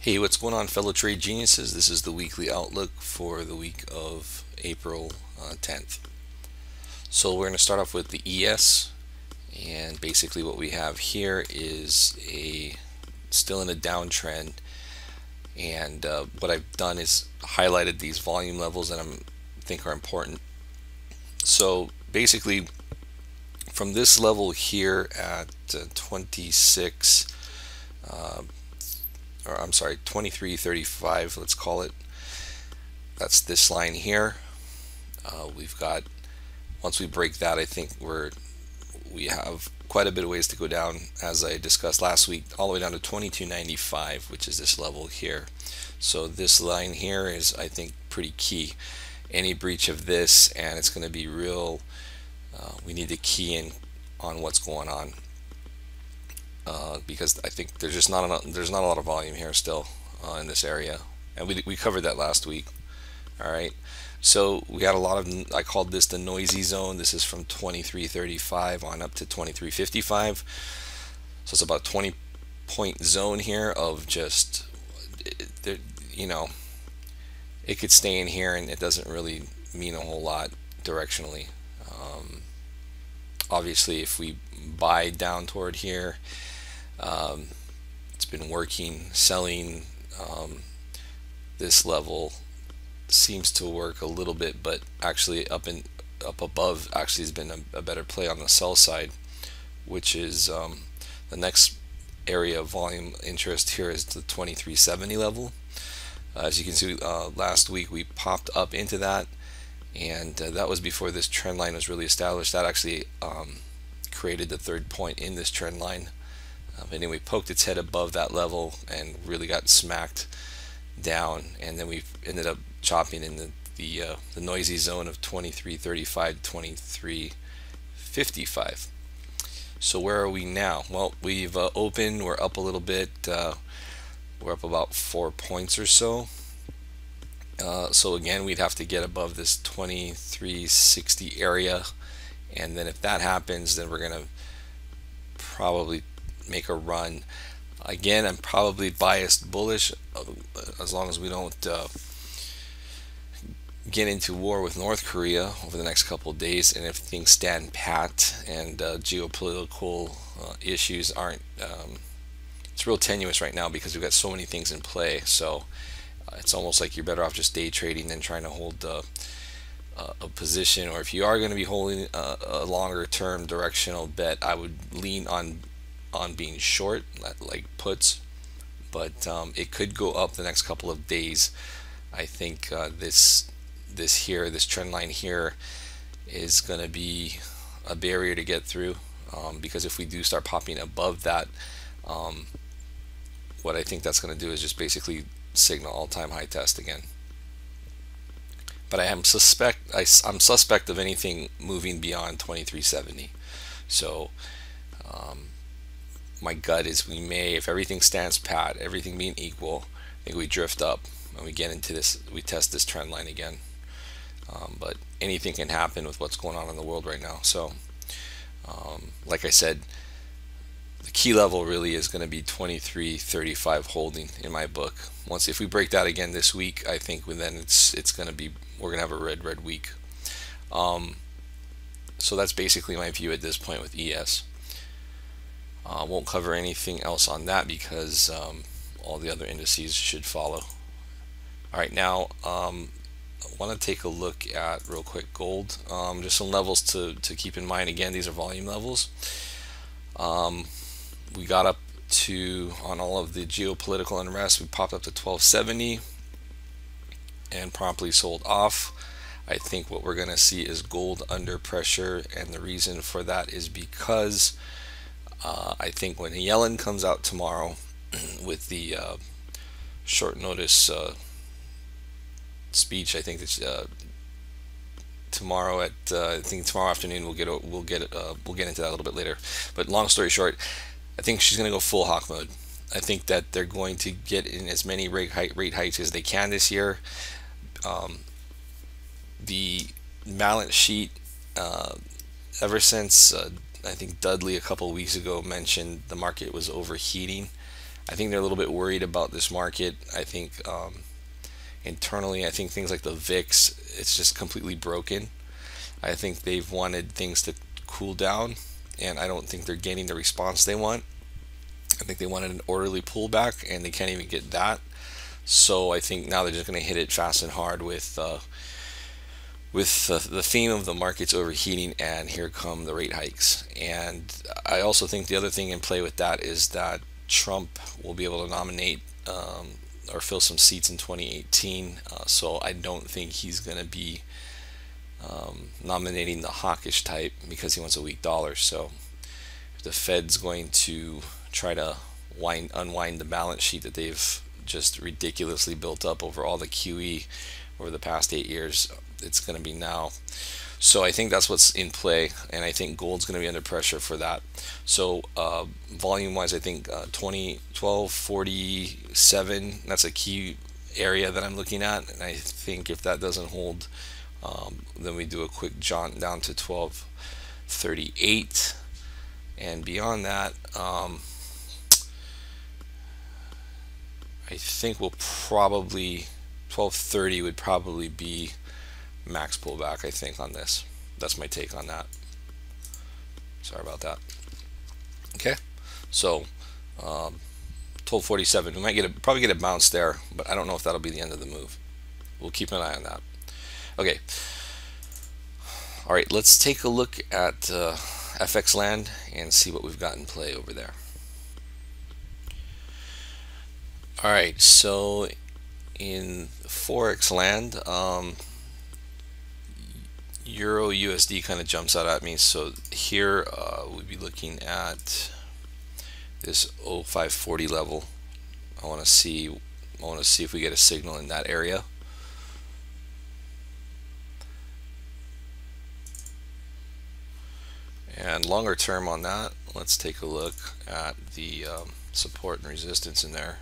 Hey, what's going on, fellow trade geniuses? This is the weekly outlook for the week of April 10th. So, we're going to start off with the ES, and basically, what we have here is still in a downtrend. And what I've done is highlighted these volume levels that I think are important. So, basically, from this level here at 26, or I'm sorry, 23.35, let's call it. That's this line here. We've got once we break that, I think we have quite a bit of ways to go down, as I discussed last week, all the way down to 22.95, which is this level here. So this line here is, I think, pretty key. Any breach of this, and it's going to be real. We need to key in on what's going on, because I think there's not a lot of volume here still in this area, and we covered that last week. All right. So we had a lot of, I called this the noisy zone. This is from 23.35 on up to 23.55. So it's about 20-point zone here of just, you know, it could stay in here and it doesn't really mean a whole lot directionally. Obviously, if we buy down toward here, it's been working, selling this level seems to work a little bit, but actually up above actually has been a better play on the sell side, which is the next area of volume interest here is the 2370 level. As you can see, last week we popped up into that, and that was before this trend line was really established. That actually created the third point in this trend line. And then we poked its head above that level and really got smacked down, and then we ended up chopping in the noisy zone of 23.35 to 23.55. So where are we now? Well, we've opened, we're up a little bit, we're up about 4 points or so. So again, we'd have to get above this 23.60 area, and then if that happens, then we're gonna probably make a run. Again, I'm probably biased bullish, as long as we don't get into war with North Korea over the next couple of days, and if things stand pat and geopolitical issues aren't, it's real tenuous right now because we've got so many things in play. So it's almost like you're better off just day trading than trying to hold a position. Or if you are going to be holding a longer term directional bet, I would lean on being short, like puts, but it could go up the next couple of days. I think this trend line here is going to be a barrier to get through, because if we do start popping above that, what I think that's going to do is just basically signal all-time high test again. But I'm suspect of anything moving beyond 2370. So my gut is we may, if everything stands pat, everything being equal, I think we drift up and we get into this, we test this trend line again. But anything can happen with what's going on in the world right now. So like I said, the key level really is going to be 23.35 holding in my book. Once, if we break that again this week, I think then it's going to be, we're going to have a red week. So that's basically my view at this point with ES. Won't cover anything else on that because all the other indices should follow. All right, now I want to take a look at real quick gold. Just some levels to keep in mind. Again, these are volume levels. We got up to, on all of the geopolitical unrest, we popped up to 1270 and promptly sold off. I think what we're going to see is gold under pressure, and the reason for that is because I think when Yellen comes out tomorrow with the short notice speech, I think it's tomorrow at I think tomorrow afternoon we'll get into that a little bit later. But long story short, I think she's going to go full hawk mode. I think that they're going to get in as many rate hikes as they can this year. The balance sheet, ever since I think Dudley a couple weeks ago mentioned the market was overheating, I think they're a little bit worried about this market. I think internally, I think things like the VIX, it's just completely broken. I think they've wanted things to cool down, and I don't think they're getting the response they want. I think they wanted an orderly pullback, and they can't even get that. So I think now they're just going to hit it fast and hard with the theme of the market's overheating, and here come the rate hikes. And I also think the other thing in play with that is that Trump will be able to nominate or fill some seats in 2018. So I don't think he's going to be nominating the hawkish type because he wants a weak dollar. So if the Fed's going to try to unwind the balance sheet that they've just ridiculously built up over all the QE over the past 8 years, it's going to be now. So I think that's what's in play, and I think gold's going to be under pressure for that. So volume wise, I think 1247, that's a key area that I'm looking at, and I think if that doesn't hold, then we do a quick jaunt down to 1238, and beyond that, I think we'll probably 1230 would probably be max pullback, I think, on this. That's my take on that. Sorry about that. Okay, so 1247, we might probably get a bounce there, but I don't know if that'll be the end of the move. We'll keep an eye on that. Okay, all right, let's take a look at FX land and see what we've got in play over there. All right, so in Forex land, Euro USD kind of jumps out at me. So here we'd be looking at this 0540 level. I want to see if we get a signal in that area. And longer term on that, let's take a look at the support and resistance in there.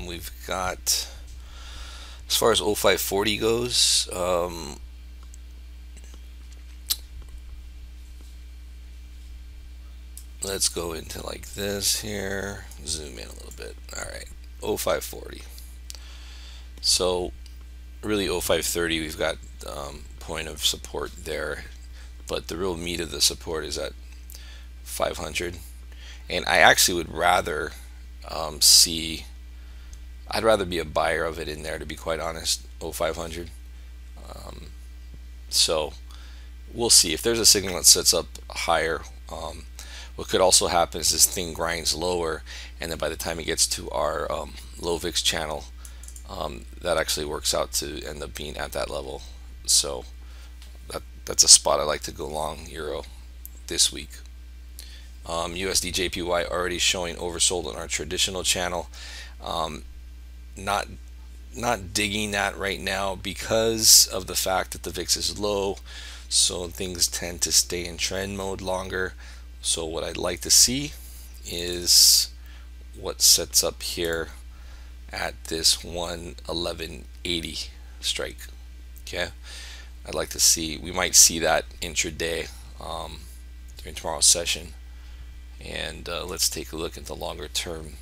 We've got, as far as 0540 goes, let's go into like this here, zoom in a little bit. All right, 0540. So really 0530, we've got point of support there, but the real meat of the support is at 500. And I actually would rather I'd rather be a buyer of it in there, to be quite honest, 0500. So we'll see if there's a signal that sets up higher. What could also happen is this thing grinds lower, and then by the time it gets to our low VIX channel, that actually works out to end up being at that level. So that's a spot I like to go long Euro this week. USD JPY already showing oversold on our traditional channel. Not digging that right now because of the fact that the VIX is low, so things tend to stay in trend mode longer. So what I'd like to see is what sets up here at this 111.80 strike. Okay, I'd like to see, we might see that intraday during tomorrow's session. And let's take a look at the longer term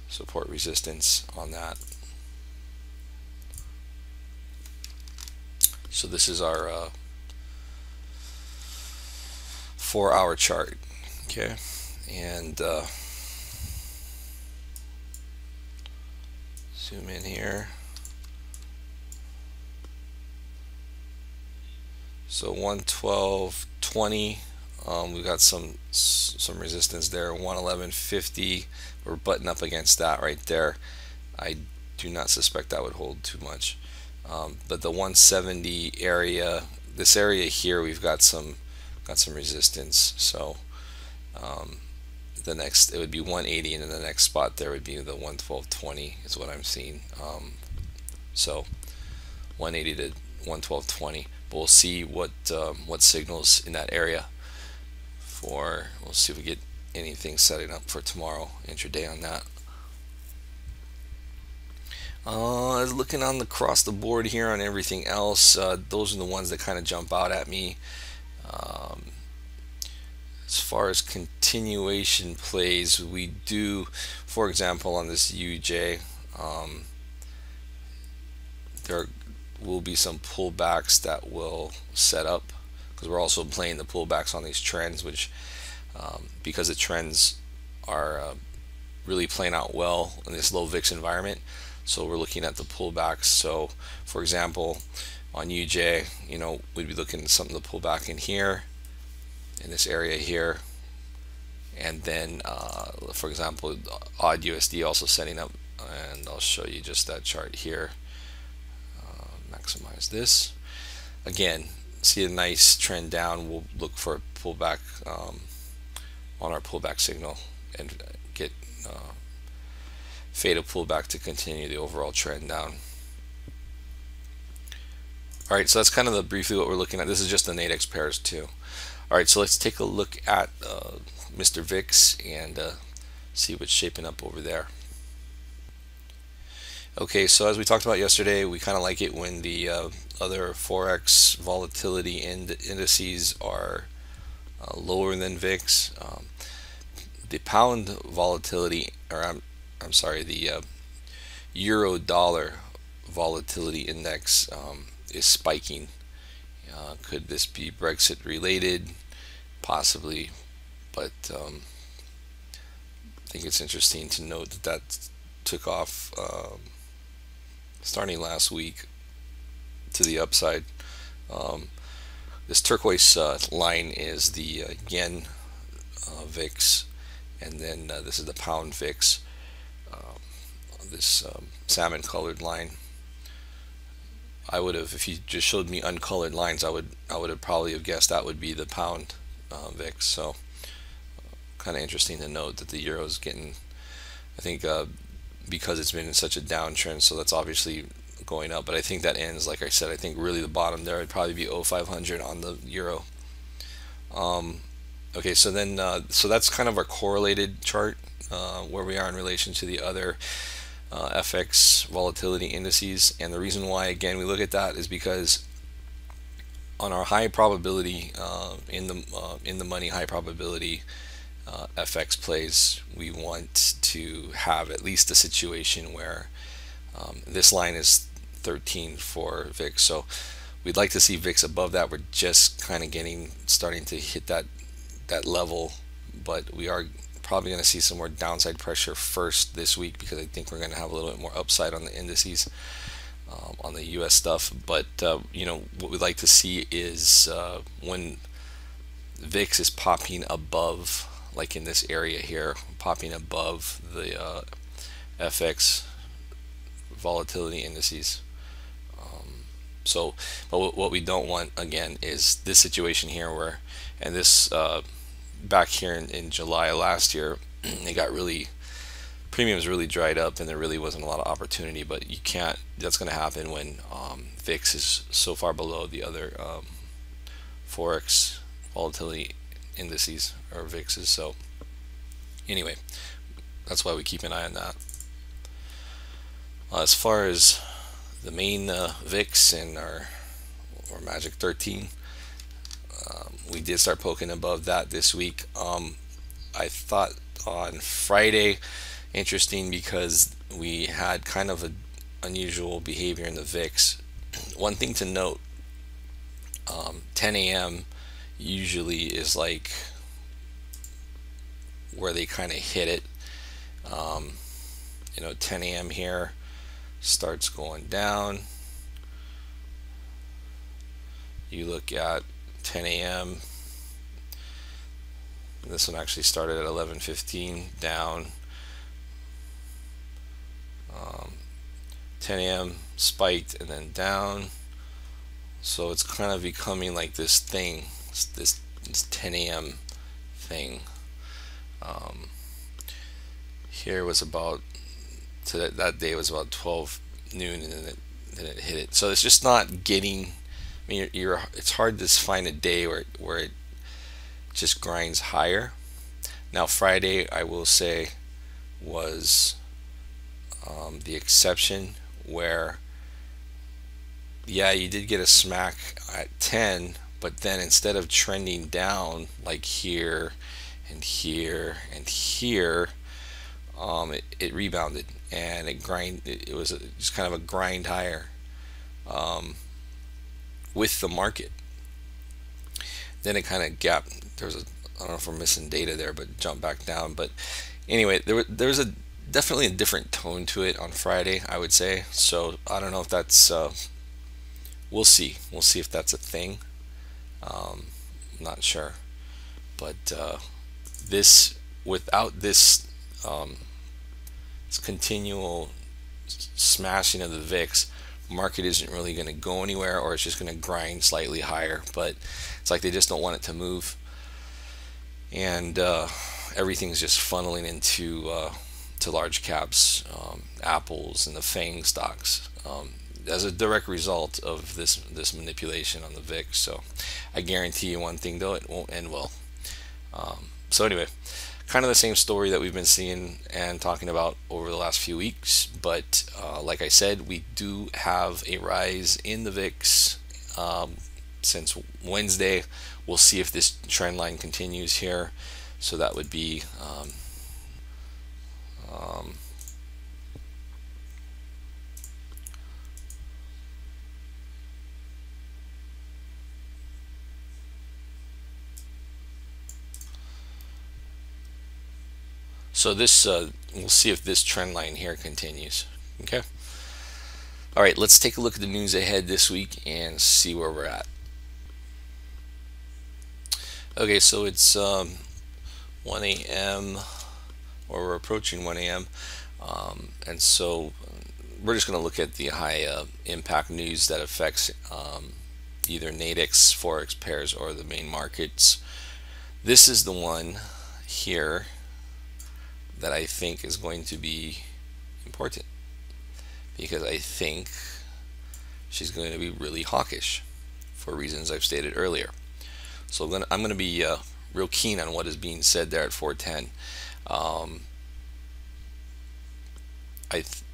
support resistance on that. So this is our 4-hour chart. Okay, and zoom in here. So 112.20. We've got some resistance there. 111.50. We're butting up against that right there. I do not suspect that would hold too much. But the 170 area, this area here, we've got some resistance. So the next, it would be 180, and then the next spot there would be the 112.20 is what I'm seeing. So 180 to 112.20. But we'll see what signals in that area. We'll see if we get anything setting up for tomorrow intraday on that. Looking on across the board here on everything else, those are the ones that kind of jump out at me. As far as continuation plays, we do, for example, on this UJ, there will be some pullbacks that will set up, because we're also playing the pullbacks on these trends, which because the trends are really playing out well in this low VIX environment. So we're looking at the pullbacks. So for example, on UJ, we'd be looking at something to pull back in here, in this area here, and then for example, odd USD also setting up, and I'll show you just that chart here. Maximize this. Again, see a nice trend down. We'll look for a pullback on our pullback signal and get fade a pullback to continue the overall trend down. Alright, so that's kind of briefly what we're looking at. This is just the Nadex pairs too. Alright, so let's take a look at Mr. VIX and see what's shaping up over there. Okay, so as we talked about yesterday, we kind of like it when the other Forex volatility indices are lower than VIX. The pound volatility, or I'm sorry, the euro dollar volatility index is spiking. Could this be Brexit related? Possibly, but I think it's interesting to note that that took off starting last week to the upside. This turquoise line is the yen VIX, and then this is the pound VIX. This salmon colored line, I would have, if you just showed me uncolored lines, I would have probably have guessed that would be the pound VIX. So kind of interesting to note that the euro is getting, I think because it's been in such a downtrend, so that's obviously going up, but I think that ends, like I said, I think really the bottom there would probably be 0500 on the euro. Okay, so then so that's kind of our correlated chart where we are in relation to the other FX volatility indices. And the reason why, again, we look at that is because on our high probability in the money high probability FX plays, we want to have at least a situation where this line is 13 for VIX, so we'd like to see VIX above that. We're just kind of starting to hit that level, but we are probably going to see some more downside pressure first this week, because I think we're going to have a little bit more upside on the indices on the US stuff. But what we'd like to see is when VIX is popping above, like in this area here, popping above the FX volatility indices. But what we don't want, again, is this situation here where, and this back here in July last year, they got premiums really dried up, and there really wasn't a lot of opportunity. But you can't, that's going to happen when VIX is so far below the other Forex volatility indices or VIXs. So anyway, that's why we keep an eye on that. As far as the main VIX and our Magic 13, we did start poking above that this week. I thought on Friday, interesting, because we had kind of an unusual behavior in the VIX. One thing to note, 10 a.m. usually is like where they kind of hit it. 10 a.m. here starts going down. You look at 10 a.m. This one actually started at 11:15 down. 10 a.m. spiked and then down. So it's kind of becoming like this thing, this 10 a.m. thing. Here was about, that day was about 12 noon, and then it hit it. So it's just not getting, I mean, it's hard to find a day where it just grinds higher. Now Friday, I will say, was the exception, where yeah, you did get a smack at 10, but then instead of trending down like here and here and here, it rebounded and it was just kind of a grind higher with the market. Then it kind of gapped. I don't know if we're missing data there, but jumped back down. But anyway, there was a definitely a different tone to it on Friday, I would say. So I don't know if that's we'll see. We'll see if that's a thing. Not sure, but this without this continual smashing of the VIX, market isn't really going to go anywhere, or it's just going to grind slightly higher. But it's like they just don't want it to move, and everything's just funneling into to large caps, Apple's and the FANG stocks, as a direct result of this manipulation on the VIX. So I guarantee you one thing though, it won't end well. So anyway, kind of the same story that we've been seeing and talking about over the last few weeks, but like I said, we do have a rise in the VIX since Wednesday. We'll see if this trend line continues here. So that would be so this we'll see if this trend line here continues. Okay. All right, let's take a look at the news ahead this week and see where we're at. Okay, so it's 1 a.m. or we're approaching 1 a.m. And so we're just going to look at the high impact news that affects either Nadex, Forex pairs, or the main markets. This is the one here that I think is going to be important, because I think she's going to be really hawkish for reasons I've stated earlier. So I'm going to be real keen on what is being said there at 410.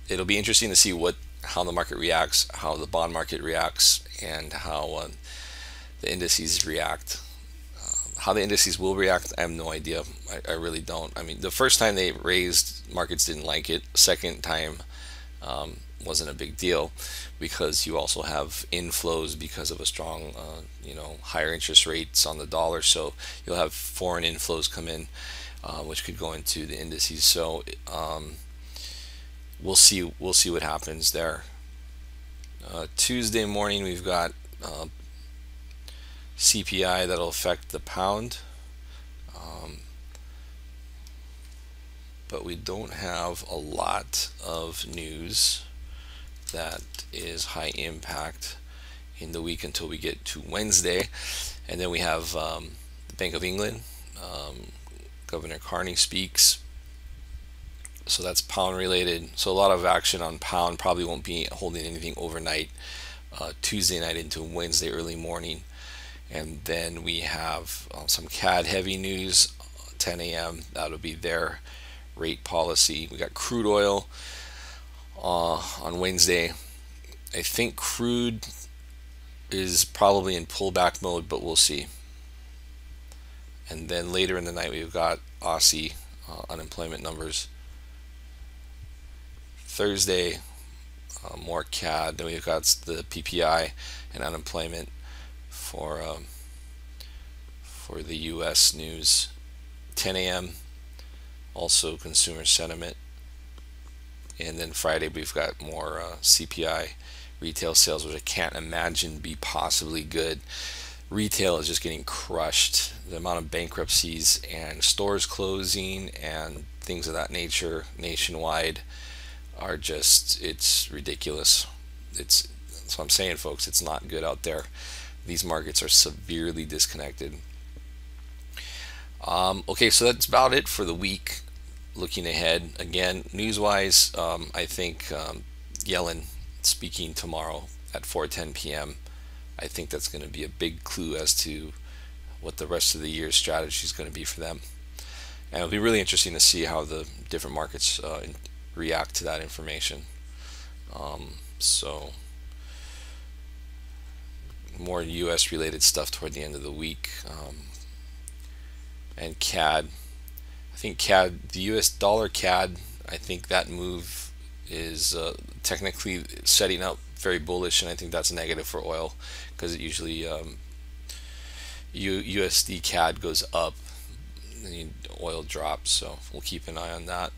It'll be interesting to see how the market reacts, how the bond market reacts, and how the indices react. How the indices will react, I have no idea. I really don't. I mean, the first time they raised, markets didn't like it. Second time wasn't a big deal, because you also have inflows because of a strong, higher interest rates on the dollar. So you'll have foreign inflows come in, which could go into the indices. So we'll see what happens there. Tuesday morning we've got CPI that'll affect the pound, but we don't have a lot of news that is high impact in the week until we get to Wednesday. And then we have the Bank of England, Governor Carney speaks, so that's pound related. So a lot of action on pound. Probably won't be holding anything overnight, Tuesday night into Wednesday early morning. And then we have some CAD heavy news, 10 a.m. That'll be their rate policy. We got crude oil on Wednesday. I think crude is probably in pullback mode, but we'll see. And then later in the night we've got Aussie unemployment numbers. Thursday, more CAD. Then we've got the PPI and unemployment for the U.S. news. 10 a.m. also consumer sentiment. And then Friday we've got more CPI retail sales, which I can't imagine be possibly good. Retail is just getting crushed. The amount of bankruptcies and stores closing and things of that nature nationwide are just, it's ridiculous. That's what I'm saying, folks. It's not good out there. These markets are severely disconnected. Okay, so that's about it for the week. Looking ahead, again, news-wise, I think Yellen speaking tomorrow at 4:10 p.m. I think that's going to be a big clue as to what the rest of the year's strategy is going to be for them. And it'll be really interesting to see how the different markets react to that information. So more US related stuff toward the end of the week. And CAD. I think CAD, the US dollar CAD, I think that move is technically setting up very bullish, and I think that's negative for oil because it usually USD CAD goes up and oil drops, so we'll keep an eye on that.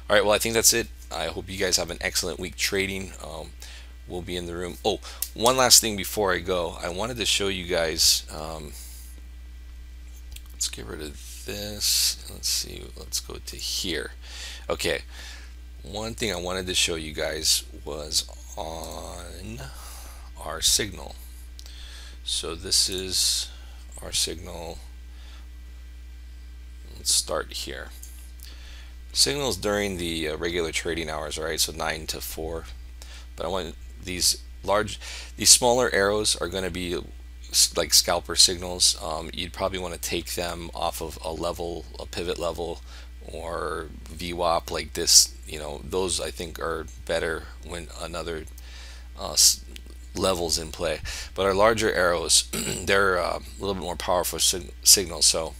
All right, well, I think that's it. I hope you guys have an excellent week trading. We'll be in the room. Oh, one last thing before I go. I wanted to show you guys, let's get rid of this. Let's see, let's go to here. Okay, one thing I wanted to show you guys was on our signal. So this is our signal. Let's start here. Signals during the regular trading hours, right? So 9 to 4. But I want these smaller arrows are going to be like scalper signals. You'd probably want to take them off of a level, a pivot level, or VWAP like this. You know, those I think are better when another levels in play. But our larger arrows, they're a little bit more powerful signals. So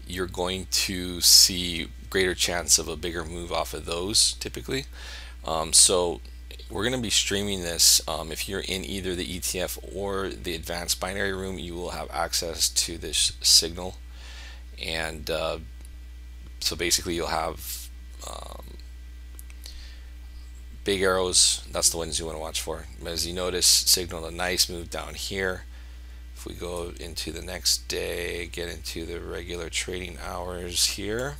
you're going to see greater chance of a bigger move off of those typically. So we're going to be streaming this. If you're in either the ETF or the advanced binary room, you will have access to this signal. And so basically you'll have big arrows. That's the ones you want to watch for. As you notice, signal a nice move down here. If we go into the next day, get into the regular trading hours here,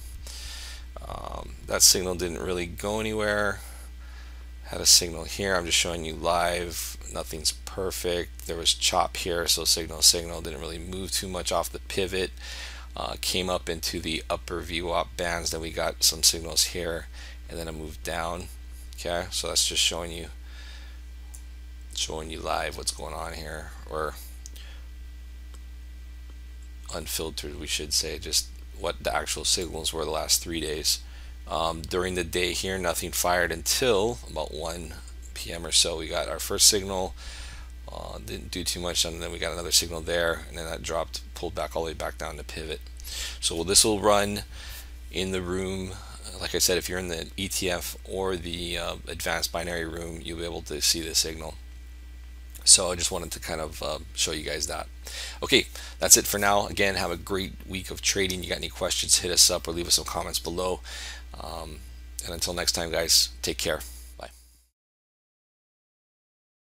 that signal didn't really go anywhere. Had a signal here. I'm just showing you live. Nothing's perfect. There was chop here, so signal didn't really move too much off the pivot. Came up into the upper VWAP bands. Then we got some signals here, and then a move down. Okay, so that's just showing you live what's going on here, or unfiltered, we should say, just what the actual signals were the last 3 days. During the day here, nothing fired until about 1 p.m. or so. We got our first signal, didn't do too much, and then we got another signal there, and then that dropped, pulled back all the way back down to pivot. So this will run in the room. Like I said, if you're in the ETF or the advanced binary room, you'll be able to see the signal. So I just wanted to kind of show you guys that. Okay, that's it for now. Again, have a great week of trading. You got any questions, hit us up or leave us some comments below. And until next time, guys, take care.